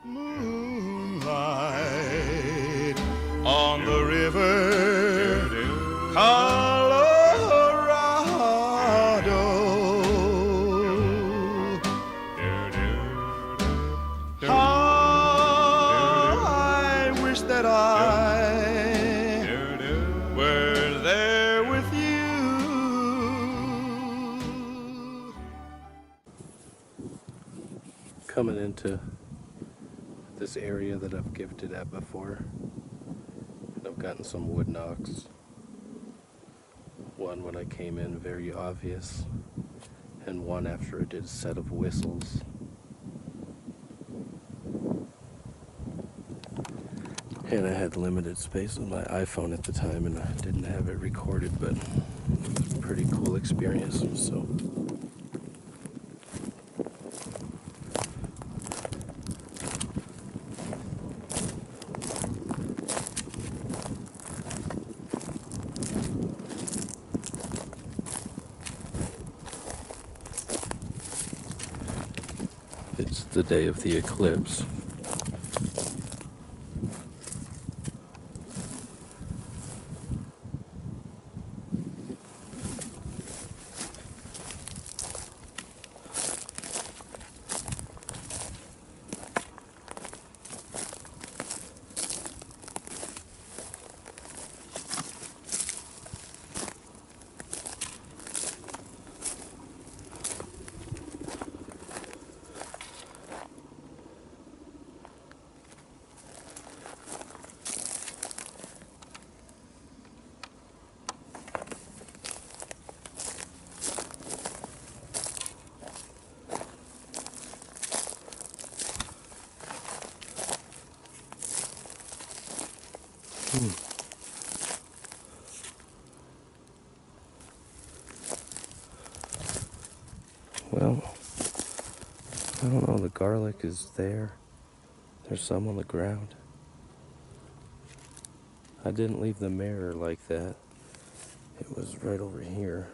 Moonlight on the river, Colorado. How I wish that I were there with you. Coming into this area that I've gifted at before, I've gotten some wood knocks. One when I came in, very obvious, and one after I did a set of whistles. And I had limited space on my iPhone at the time and I didn't have it recorded, but it was a pretty cool experience. So it's the day of the eclipse. Well, I don't know, the garlic is there. There's some on the ground. I didn't leave the mirror like that. It was right over here.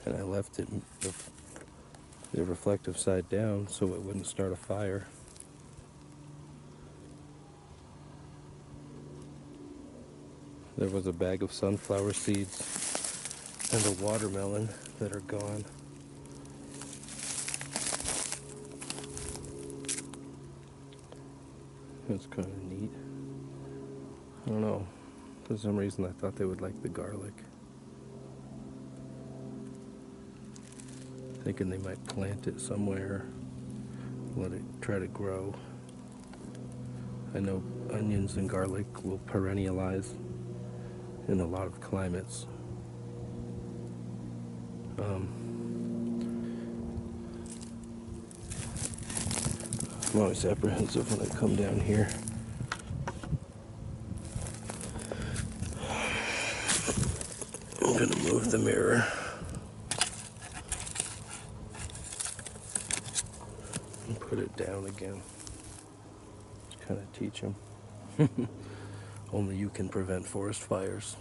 And I left it the reflective side down so it wouldn't start a fire. There was a bag of sunflower seeds and a watermelon that are gone. That's kind of neat. I don't know. For some reason I thought they would like the garlic. Thinking they might plant it somewhere, let it try to grow. I know onions and garlic will perennialize in a lot of climates. I'm always apprehensive when I come down here. I'm gonna move the mirror and put it down again. Just kind of teach them. Only you can prevent forest fires.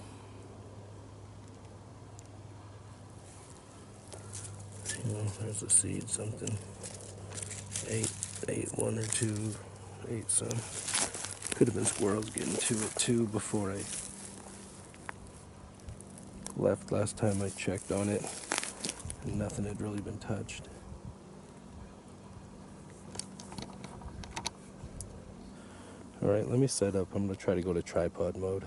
You know, there's a seed, something. Ate one or two, ate some. Could have been squirrels getting to it too before I left last time I checked on it. And nothing had really been touched. Alright, let me set up. I'm going to try to go to tripod mode.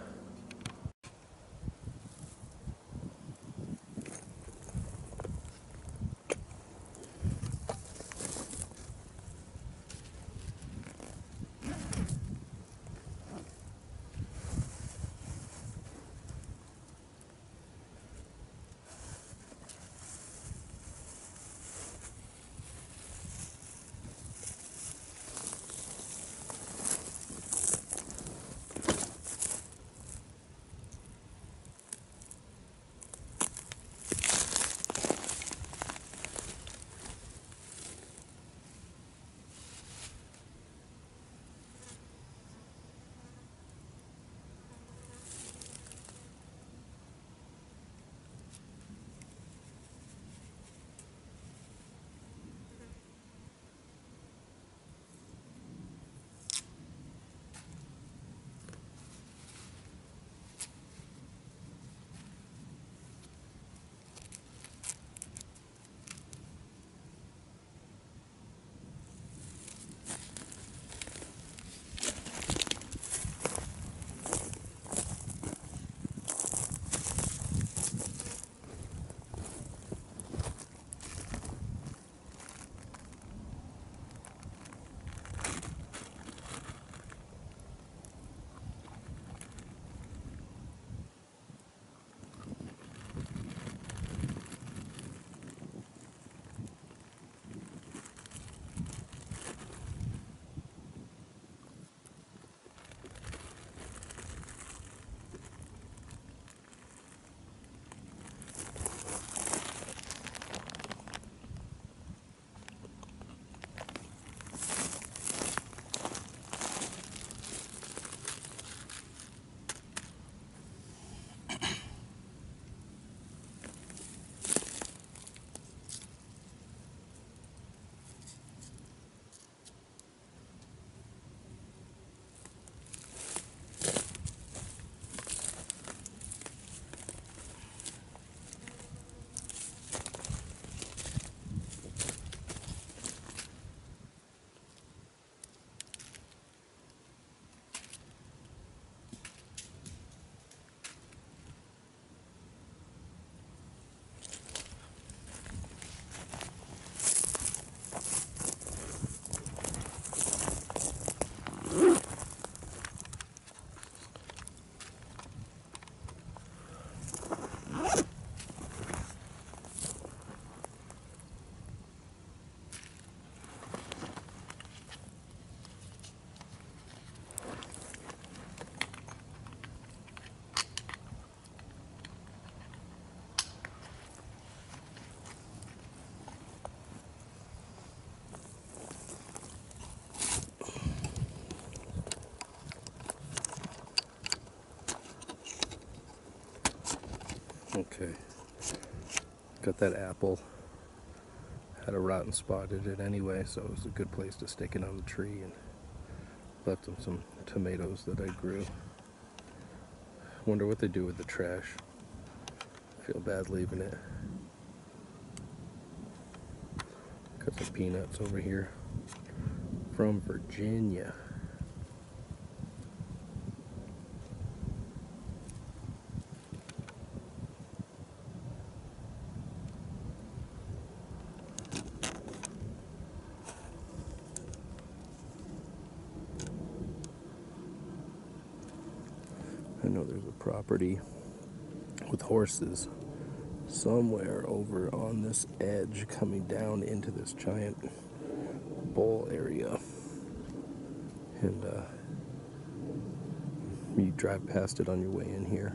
Got that apple. Had a rotten spot in it anyway, so it was a good place to stick it on the tree, and left them some tomatoes that I grew. Wonder what they do with the trash. Feel bad leaving it. Got some peanuts over here from Virginia. I know there's a property with horses somewhere over on this edge coming down into this giant bowl area, and you drive past it on your way in here.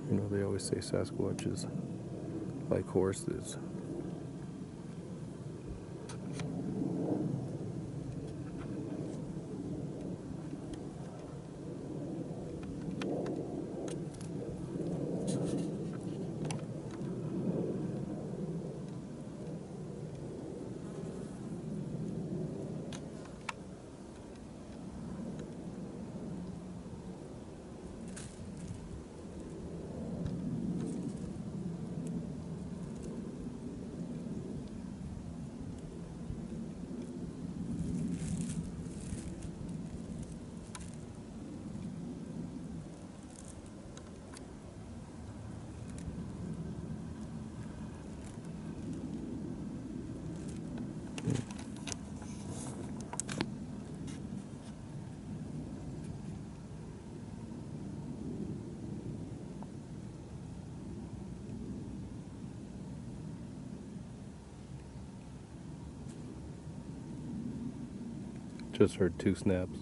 You know, they always say Sasquatches like horses. Just heard 2 snaps.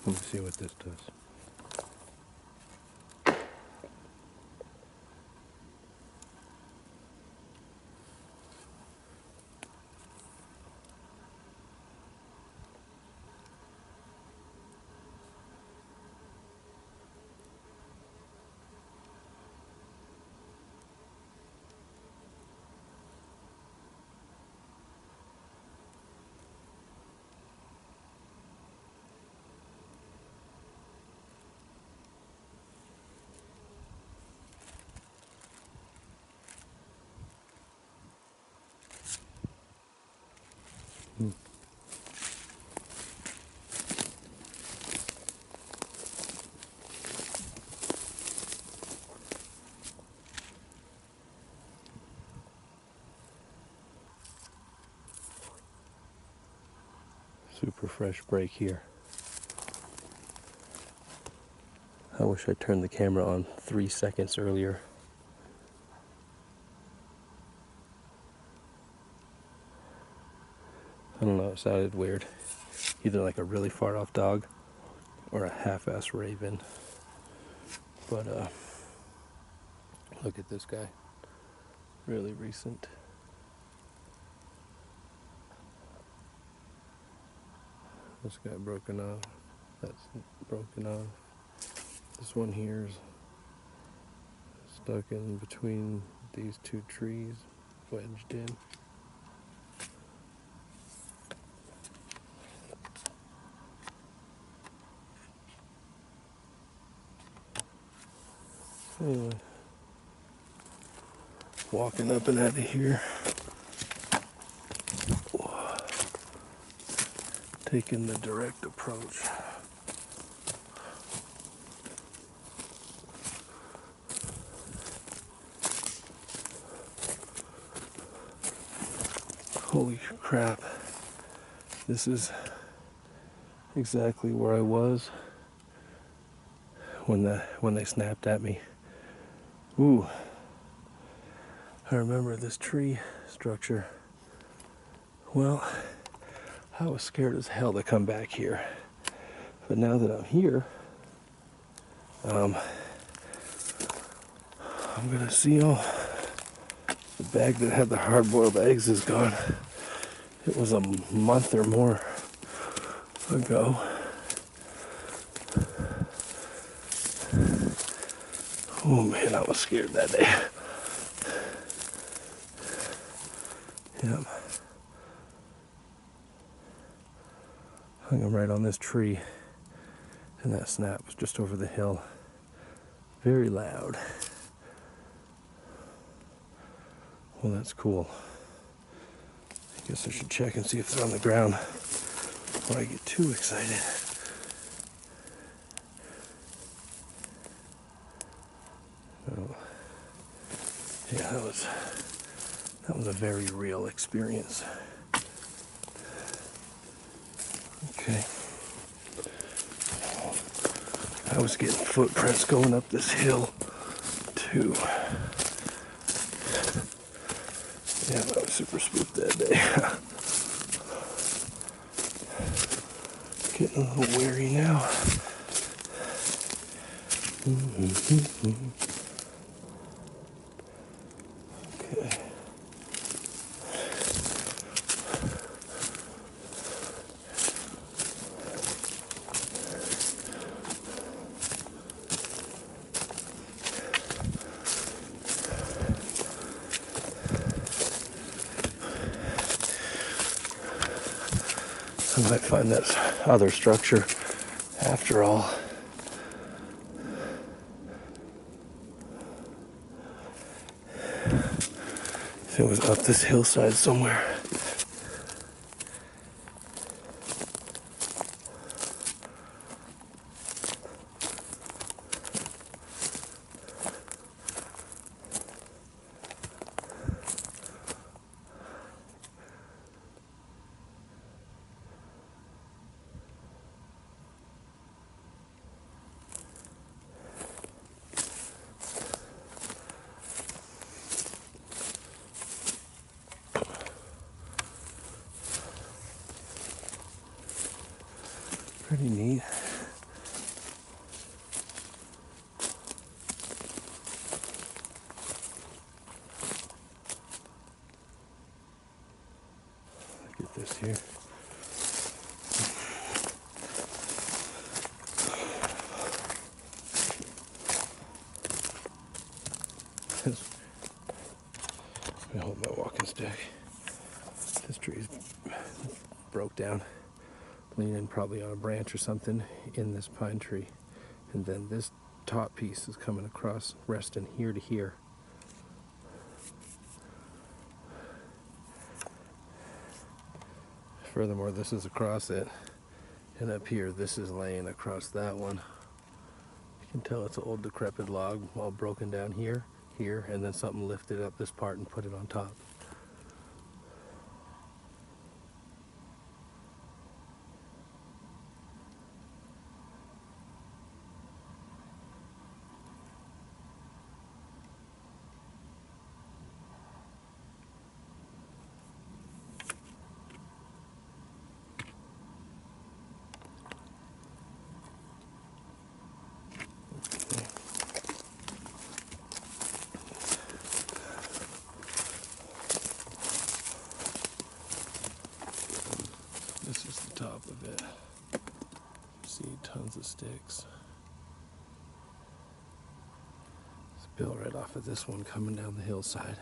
Let me see what this does. Super fresh break here. I wish I turned the camera on 3 seconds earlier. I don't know, it sounded weird. Either like a really far off dog or a half-ass raven. But look at this guy. Really recent. This guy broken off. That's broken off. This one here is stuck in between these 2 trees, wedged in. Anyway. walking up and out of here. Taking the direct approach. Holy crap. This is exactly where I was when they snapped at me. Ooh. I remember this tree structure. Well, I was scared as hell to come back here. But now that I'm here, I'm gonna seal. The bag that had the hard-boiled eggs is gone. It was a month or more ago. Oh man, I was scared that day. Yep. Hung them right on this tree, and that snap was just over the hill. Very loud. Well, that's cool. I guess I should check and see if they're on the ground before I get too excited. Oh. Yeah, that was a very real experience. Okay. I was getting footprints going up this hill too. Yeah, I was super spooked that day. Getting a little wary now. Okay. I might find that other structure after all. If it was up this hillside somewhere. Pretty neat. Look at this here. Let me hold my walking stick. This tree's broke down, leaning probably on a branch or something in this pine tree. And then this top piece is coming across, resting here to here. Furthermore, this is across it. And up here, this is laying across that one. You can tell it's an old decrepit log, all broken down here, here, and then something lifted up this part and put it on top. This is the top of it. See tons of sticks. It's built right off of this one coming down the hillside.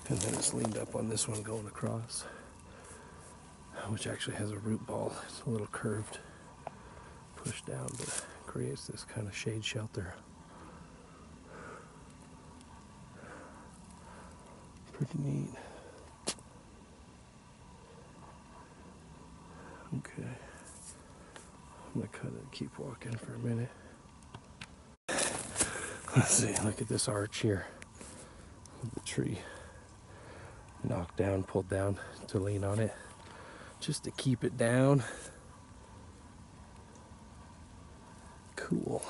And then it's leaned up on this one going across, which actually has a root ball. It's a little curved, pushed down, but creates this kind of shade shelter. Pretty neat. Okay. I'm gonna cut it, keep walking for a minute. Let's see, look at this arch here. The tree knocked down, pulled down to lean on it, just to keep it down. Cool.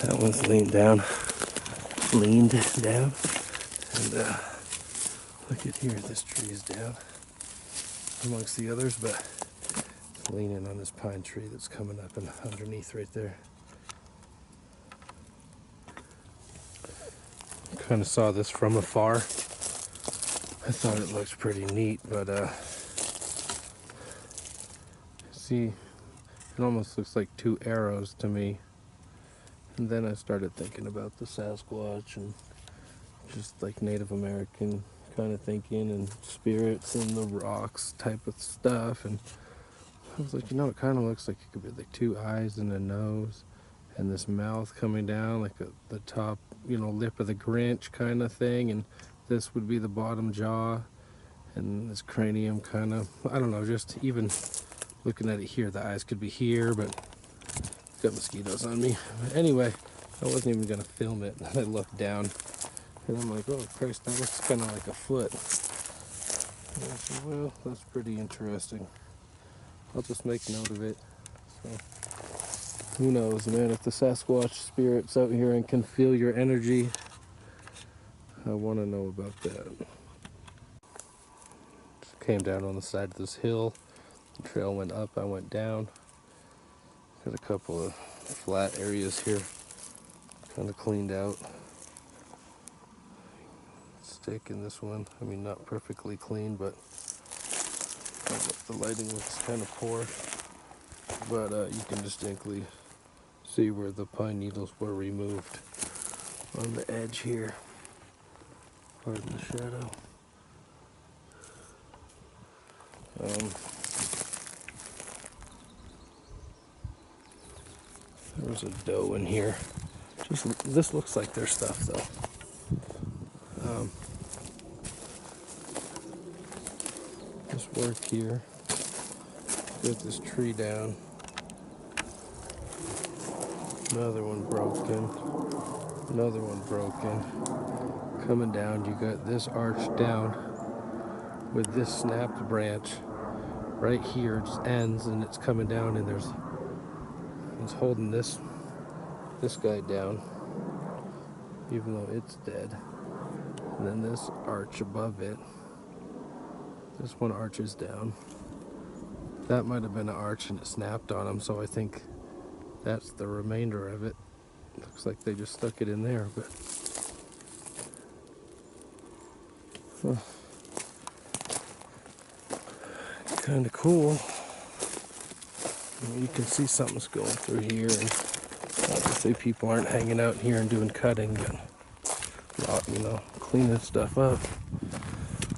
That one's leaned down, and look at here, this tree is down amongst the others, but it's leaning on this pine tree that's coming up and underneath right there. Kind of saw this from afar. I thought it looked pretty neat, but see, it almost looks like two arrows to me. And then I started thinking about the Sasquatch and just like Native American kind of thinking and spirits and the rocks type of stuff. And I was like, it kind of looks like it could be like two eyes and a nose and this mouth coming down like the top, lip of the Grinch kind of thing. And this would be the bottom jaw and this cranium kind of, I don't know, just even looking at it here, the eyes could be here, but got mosquitoes on me. But anyway, I wasn't even gonna film it. And I looked down and I'm like, oh Christ, that looks kind of like a foot. And I said, well, that's pretty interesting. I'll just make note of it. So, who knows, man, if the Sasquatch spirit's out here and can feel your energy, I want to know about that. Just came down on the side of this hill. The trail went up, I went down. Got a couple of flat areas here, kind of cleaned out. Stick in this one, I mean not perfectly clean, but the lighting looks kind of poor. But you can distinctly see where the pine needles were removed on the edge here. Pardon the shadow. There was a doe in here. This looks like their stuff though. This work here. Got this tree down. Another one broken. Another one broken. Coming down, you got this arch down with this snapped branch right here. It just ends and it's coming down, and it's holding this guy down, even though it's dead. And then this arch above it, this one arches down. That might have been an arch and it snapped on him, so I think that's the remainder of it. Looks like they just stuck it in there, but kind of cool. You can see something's going through here, and obviously people aren't hanging out here and doing cutting, but cleaning stuff up.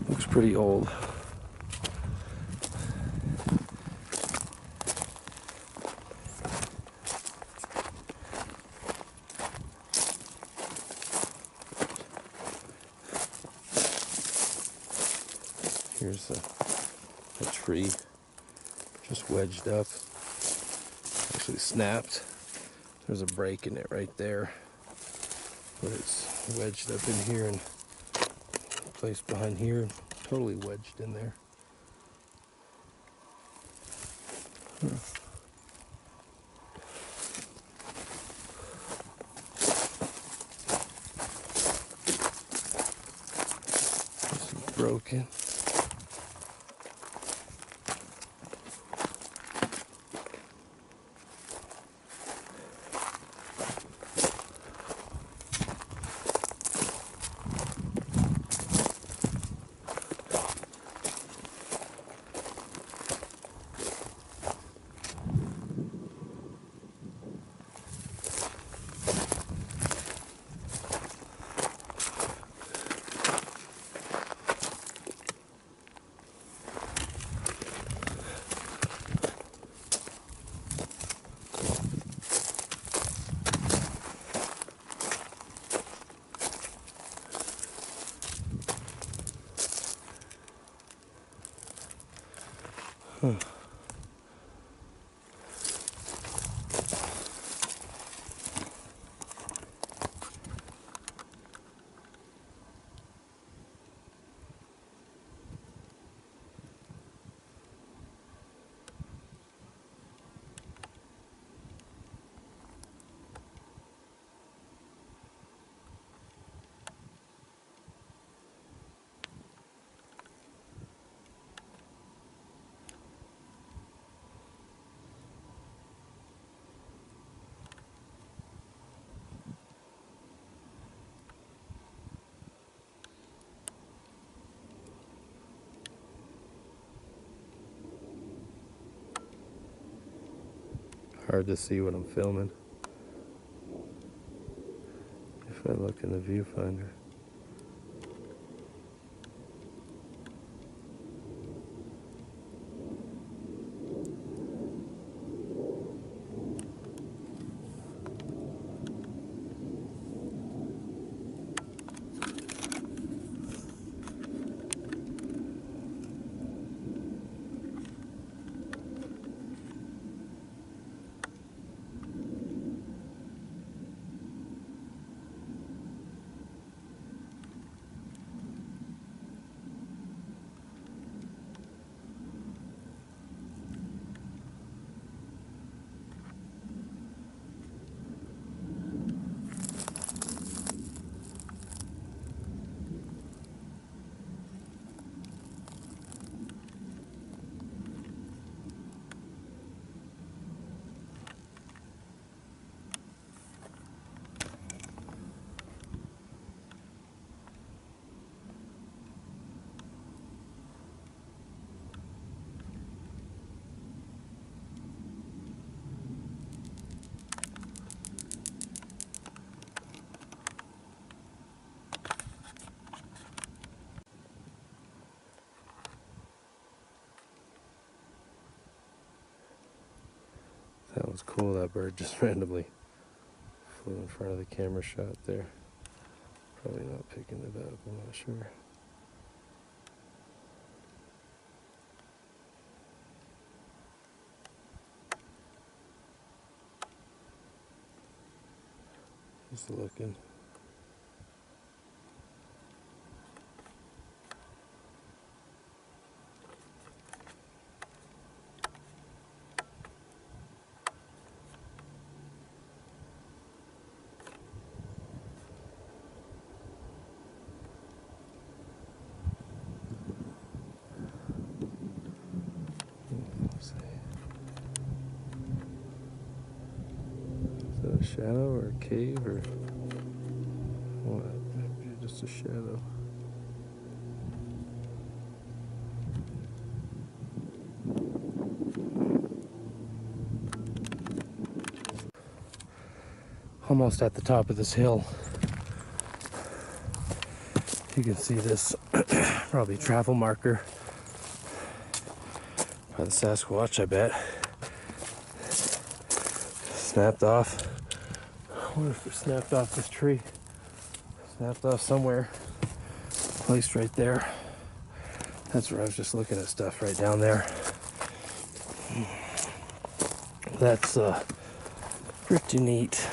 Looks pretty old. Here's a tree just wedged up, actually snapped. There's a break in it right there, but it's wedged up in here and placed behind here, totally wedged in there. This is broken. Huh. Hard to see what I'm filming if I look in the viewfinder. That was cool, that bird just randomly flew in front of the camera shot there. Probably not picking it up, I'm not sure. Just looking. Let's see. Is that a shadow or a cave or what? Maybe just a shadow. Almost at the top of this hill. You can see this probably travel marker by the Sasquatch, I bet. Snapped off. I wonder if it snapped off this tree. Snapped off somewhere. Placed right there. That's where I was just looking at stuff right down there. That's pretty neat.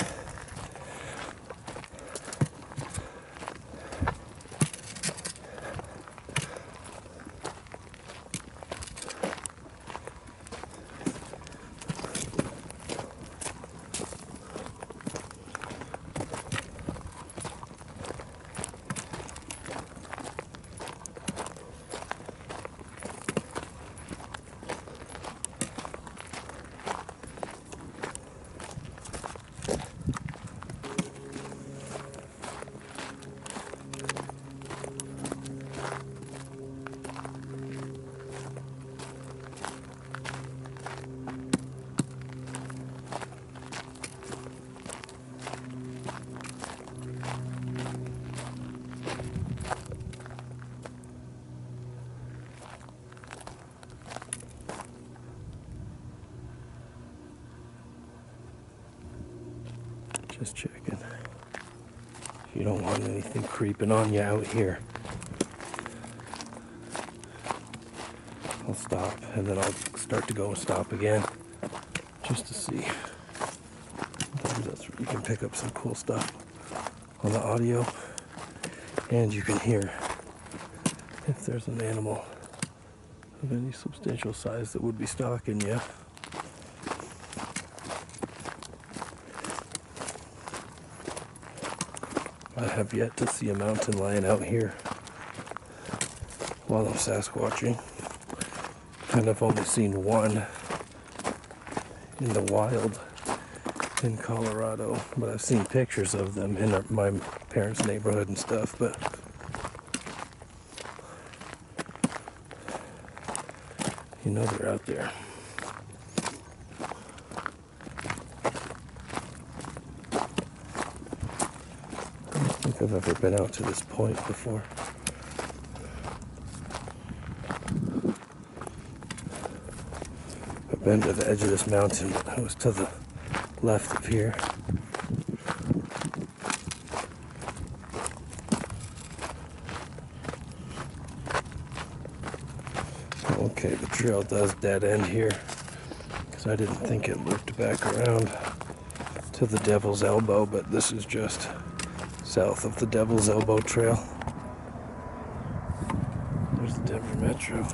Just checking. You don't want anything creeping on you out here. I'll stop, and then I'll start to go and stop again, just to see. Sometimes that's where you can pick up some cool stuff on the audio, and you can hear if there's an animal of any substantial size that would be stalking you. I have yet to see a mountain lion out here while I'm Sasquatching. And I've only seen one in the wild in Colorado, but I've seen pictures of them in my parents' neighborhood and stuff, but you know they're out there. I don't think I've ever been out to this point before. I've been to the edge of this mountain, but I was to the left of here. Okay, the trail does dead end here, because I didn't think it looped back around to the Devil's Elbow, but this is just south of the Devil's Elbow trail. There's the Denver Metro.